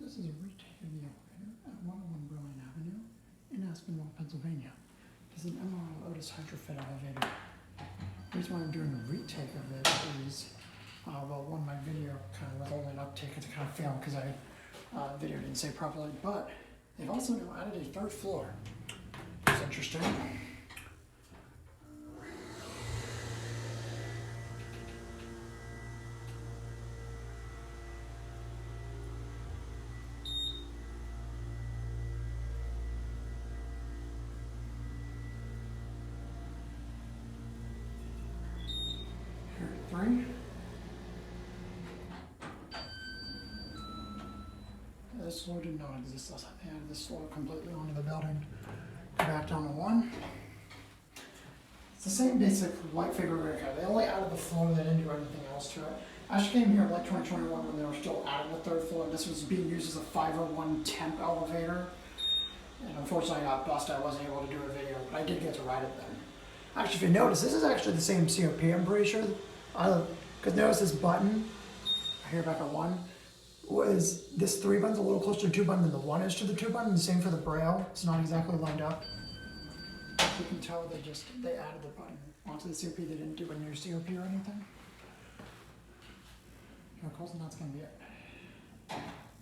This is a retake of the elevator at 101 Brilliant Avenue in Aspinwall, Pennsylvania. This is an MRL Otis HydroFit elevator. The reason why I'm doing a retake of it is, well, one, my video kind of was only an uptake to kind of fail because video didn't say properly, but they've also now added a third floor. It's interesting. Three. This floor did not exist last time. They added this floor completely onto the building. Go back down to one. It's the same basic white figure area. They only added the floor, they didn't do anything else to it. I actually came here in like 2021 when they were still adding the third floor. This was being used as a 501 temp elevator. And unfortunately I got busted. I wasn't able to do a video, but I did get to ride it then. Actually, if you notice, this is actually the same COP, I'm pretty sure. Because notice this button, here back at 1, was this 3 button's a little closer to the 2 button than the 1 is to the 2 button. The same for the braille. It's not exactly lined up. You can tell they added the button onto the COP. They didn't do a new COP or anything. Of course, and that's going to be it.